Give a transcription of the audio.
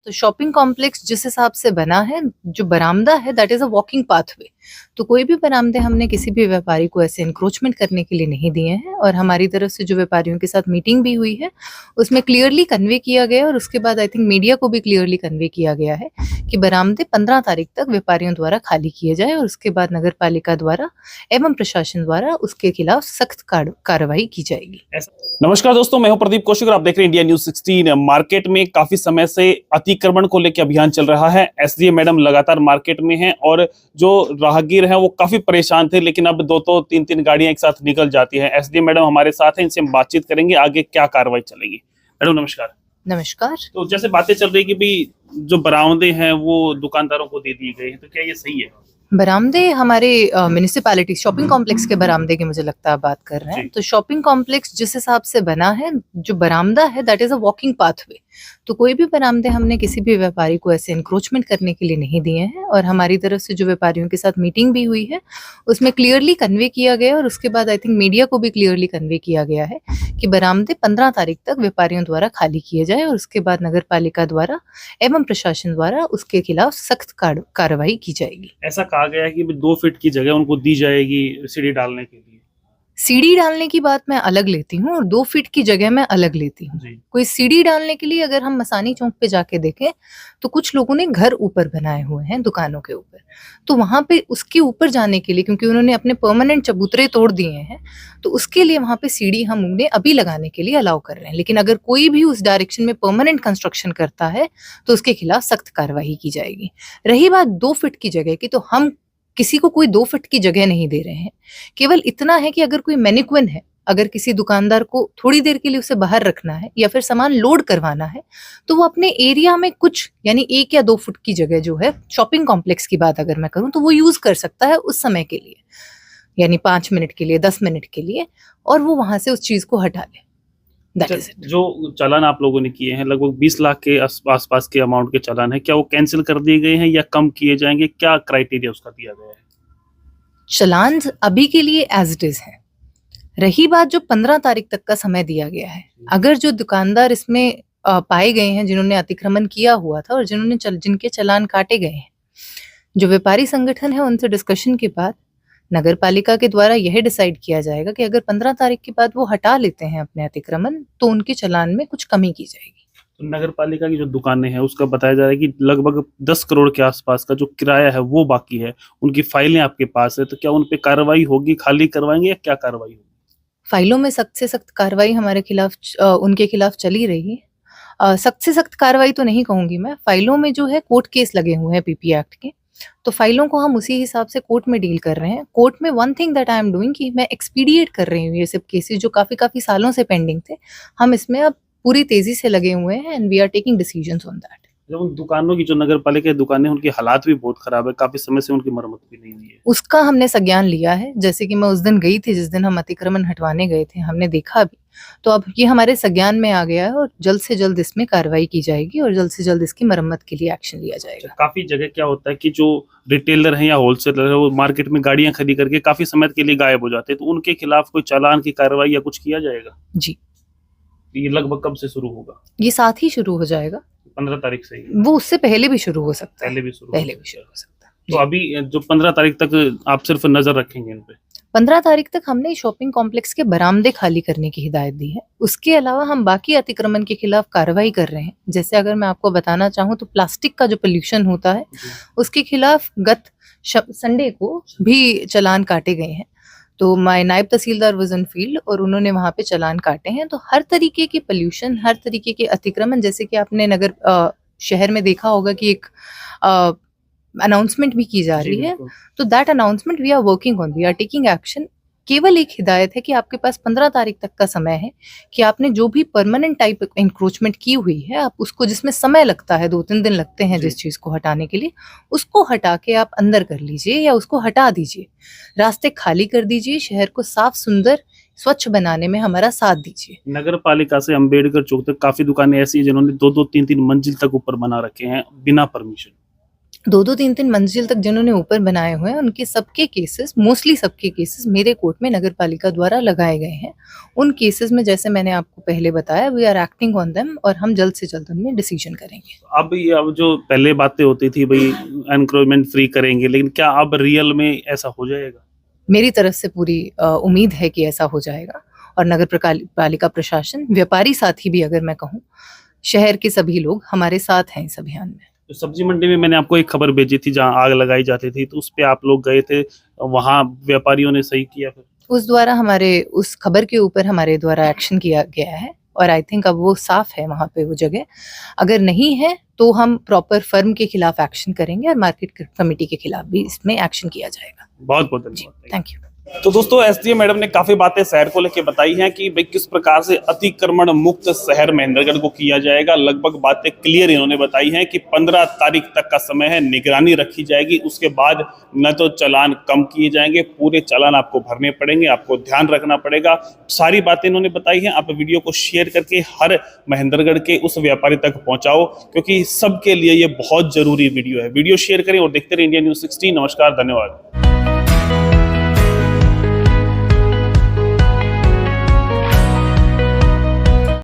तो shopping complex जिस हिसाब से बना है, जो बरामदा है that is a walking pathway. तो कोई भी बरामदे हमने किसी भी व्यापारी को ऐसे इंक्रोचमेंट करने के लिए नहीं दिए हैं। और हमारी तरफ से जो व्यापारियों के साथ मीटिंग भी हुई है उसमें क्लियरली कन्वे किया गया है, और उसके बाद आई थिंक मीडिया को भी क्लियरली कन्वे किया गया है कि बरामदे 15 तारीख तक व्यापारियों द्वारा खाली किए जाए, और उसके बाद नगर पालिका द्वारा एवं प्रशासन द्वारा उसके खिलाफ सख्त कार्रवाई की जाएगी। नमस्कार दोस्तों, मैं हूं प्रदीप कौशिक और आप देख रहे हैं इंडिया न्यूज 16। मार्केट में काफी समय से अतिक्रमण को लेकर अभियान चल रहा है। एसडीएम मैडम लगातार मार्केट में हैं और जो राहगीर हैं वो काफी परेशान थे, लेकिन अब दो तो तीन गाड़ियां एक साथ निकल जाती हैं। एसडीएम मैडम हमारे साथ हैं, इनसे हम बातचीत करेंगे आगे क्या कार्रवाई चलेगी। मैडम नमस्कार। नमस्कार। तो जैसे बातें चल रही कि भाई जो बरामदे हैं वो दुकानदारों को दे दिए गए हैं, तो क्या ये सही है? बरामदे हमारे म्युनिसिपैलिटी शॉपिंग कॉम्प्लेक्स के बरामदे की मुझे लगता है आप बात कर रहे हैं। तो शॉपिंग कॉम्प्लेक्स जिस हिसाब से बना है, जो बरामदा है that is a walking pathway. तो कोई भी बरामदे हमने किसी भी व्यापारी को ऐसे इंक्रोचमेंट करने के लिए नहीं दिए हैं। और हमारी तरफ से जो व्यापारियों के साथ मीटिंग भी हुई है उसमें क्लियरली कन्वे किया गया है, और उसके बाद आई थिंक मीडिया को भी क्लियरली कन्वे किया गया है कि बरामदे 15 तारीख तक व्यापारियों द्वारा खाली किए जाए, और उसके बाद नगर पालिका द्वारा एवं प्रशासन द्वारा उसके खिलाफ सख्त कार्रवाई की जाएगी। ऐसा कहा गया है कि 2 फीट की जगह उनको दी जाएगी सीढ़ी डालने के लिए। सीढ़ी डालने की बात मैं अलग लेती हूँ और 2 फीट की जगह मैं अलग लेती हूँ। कोई सीढ़ी डालने के लिए अगर हम मसानी चौक पे जाके देखें तो कुछ लोगों ने घर ऊपर बनाए हुए हैं दुकानों के ऊपर, तो वहां पे उसके ऊपर जाने के लिए, क्योंकि उन्होंने अपने परमानेंट चबूतरे तोड़ दिए हैं, तो उसके लिए वहां पे सीढ़ी हम उन्हें अभी लगाने के लिए अलाउ कर रहे हैं। लेकिन अगर कोई भी उस डायरेक्शन में परमानेंट कंस्ट्रक्शन करता है तो उसके खिलाफ सख्त कार्रवाई की जाएगी। रही बात 2 फीट की जगह की, तो हम किसी को कोई 2 फीट की जगह नहीं दे रहे हैं। केवल इतना है कि अगर कोई मैनिक्विन है, अगर किसी दुकानदार को थोड़ी देर के लिए उसे बाहर रखना है या फिर सामान लोड करवाना है, तो वो अपने एरिया में कुछ यानी 1 या 2 फुट की जगह जो है शॉपिंग कॉम्प्लेक्स की बात अगर मैं करूं तो वो यूज कर सकता है उस समय के लिए, यानी 5 मिनट के लिए, 10 मिनट के लिए, और वो वहां से उस चीज को हटा ले। जो चालान आप लोगों ने किए हैं लगभग 20 लाख के आसपास के अमाउंट के चालान है, क्या वो कैंसिल कर दिए गए हैं या कम किए जाएंगे? क्या क्राइटेरिया उसका दिया गया है? चालान अभी के लिए एज इट इज है। रही बात जो 15 तारीख तक का समय दिया गया है, अगर जो दुकानदार इसमें पाए गए हैं जिन्होंने अतिक्रमण किया हुआ था और जिनके चालान काटे गए हैं, जो व्यापारी संगठन है उनसे डिस्कशन के बाद नगर पालिका के द्वारा यह डिसाइड किया जाएगा कि अगर 15 तारीख के बाद वो हटा लेते हैं अपने अतिक्रमण तो उनके चालान में कुछ कमी की जाएगी। तो नगर पालिका की जो दुकानें हैं उसका बताया जा रहा है कि लगभग 10 करोड़ के आसपास का जो किराया है वो बाकी है, उनकी फाइलें आपके पास है, तो क्या उन पे कार्रवाई होगी, खाली करवाएंगे या क्या कार्रवाई होगी? फाइलों में सख्त से सख्त कार्रवाई हमारे खिलाफ उनके खिलाफ चली रही है। सख्त से सख्त कार्रवाई तो नहीं कहूंगी मैं, फाइलों में जो है कोर्ट केस लगे हुए हैं पीपी एक्ट के, तो फाइलों को हम उसी हिसाब से कोर्ट में डील कर रहे हैं। कोर्ट में one thing that I am doing कि मैं एक्सपीडिएट कर रही हूँ ये सब केसेस जो काफी सालों से पेंडिंग थे, हम इसमें अब पूरी तेजी से लगे हुए हैं and we are taking decisions on that. उन दुकानों की जो नगर पालिका की दुकानें उनकी हालात भी बहुत खराब है, काफी समय से उनकी मरम्मत भी नहीं हुई है। उसका हमने संज्ञान लिया है, जैसे कि मैं उस दिन गई थी जिस दिन हम अतिक्रमण हटवाने गए थे, हमने देखा भी, तो अब ये हमारे संज्ञान में आ गया है और जल्द से जल्द इसमें कार्रवाई की जाएगी और जल्द से जल्द इसकी मरम्मत के लिए एक्शन लिया जाएगा। काफी जगह क्या होता है कि जो रिटेलर है या होलसेलर है वो मार्केट में गाड़ियां खड़ी करके काफी समय के लिए गायब हो जाते हैं, तो उनके खिलाफ कोई चालान की कार्रवाई या कुछ किया जाएगा? जी। ये लगभग कब से शुरू होगा? ये साथ ही शुरू हो जाएगा। 15 तारीख से ही? वो उससे पहले भी शुरू हो सकता है। पहले भी शुरू हो सकता है। तो अभी जो 15 तारीख तक आप सिर्फ नजर रखेंगे इन पे? 15 तारीख तक हमने शॉपिंग कॉम्प्लेक्स के बरामदे खाली करने की हिदायत दी है। उसके अलावा हम बाकी अतिक्रमण के खिलाफ कार्रवाई कर रहे हैं। जैसे अगर मैं आपको बताना चाहूँ तो प्लास्टिक का जो पोल्यूशन होता है उसके खिलाफ गत संडे को भी चालान काटे गए हैं। तो माय नायब तहसीलदार वाज ऑन फील्ड और उन्होंने वहां पे चालान काटे हैं। तो हर तरीके के पोल्यूशन, हर तरीके के अतिक्रमण, जैसे कि आपने नगर शहर में देखा होगा कि एक अनाउंसमेंट भी की जा रही है, तो that announcement we are working on, we are taking action. केवल एक हिदायत है कि आपके पास 15 तारीख तक का समय है कि आपने जो भी परमानेंट टाइप इंक्रोचमेंट की हुई है, आप उसको, जिसमें समय लगता है 2-3 दिन लगते हैं जिस चीज को हटाने के लिए, उसको हटा के आप अंदर कर लीजिए या उसको हटा दीजिए, रास्ते खाली कर दीजिए, शहर को साफ सुंदर स्वच्छ बनाने में हमारा साथ दीजिए। नगर पालिका से अम्बेडकर चौक तक काफी दुकानें ऐसी हैं जिन्होंने 2-2, 3-3 मंजिल तक ऊपर बना रखे हैं बिना परमिशन। 2-2 3-3 मंजिल तक जिन्होंने ऊपर बनाए हुए हैं, उनके सबके केसेस, मोस्टली सबके केसेस मेरे कोर्ट में नगर पालिका द्वारा लगाए गए हैं। उन केसेस में जैसे मैंने आपको पहले बताया, we are acting on them और हम जल्द से जल्द उनमें डिसीजन करेंगे। अब जो पहले बातें होती थी भाई एनक्रोचमेंट फ्री करेंगे, लेकिन क्या अब रियल में ऐसा हो जाएगा? मेरी तरफ से पूरी उम्मीद है कि ऐसा हो जाएगा और नगर पालिका प्रशासन, व्यापारी साथी भी अगर मैं कहूँ, शहर के सभी लोग हमारे साथ हैं इस अभियान में। तो सब्जी मंडी में मैंने आपको एक खबर भेजी थी जहां आग लगाई जाती थी, तो उस पे आप लोग गए थे, वहां व्यापारियों ने सही किया फिर? उस खबर के ऊपर हमारे द्वारा एक्शन किया गया है और आई थिंक अब वो साफ है वहाँ पे वो जगह। अगर नहीं है तो हम प्रॉपर फर्म के खिलाफ एक्शन करेंगे और मार्केट कमेटी के खिलाफ भी इसमें एक्शन किया जाएगा। बहुत बहुत जी, धन्यवाद। Thank you. तो दोस्तों एसडीएम मैडम ने काफी बातें शहर को लेकर बताई हैं कि भाई किस प्रकार से अतिक्रमण मुक्त शहर महेंद्रगढ़ को किया जाएगा। लगभग बातें क्लियर इन्होंने बताई हैं कि 15 तारीख तक का समय है, निगरानी रखी जाएगी। उसके बाद न तो चालान कम किए जाएंगे, पूरे चालान आपको भरने पड़ेंगे, आपको ध्यान रखना पड़ेगा। सारी बातें इन्होंने बताई हैं। आप वीडियो को शेयर करके हर महेंद्रगढ़ के उस व्यापारी तक पहुंचाओ, क्योंकि सबके लिए ये बहुत जरूरी वीडियो है। वीडियो शेयर करें और देखते रहिए इंडिया न्यूज़ 16। नमस्कार, धन्यवाद।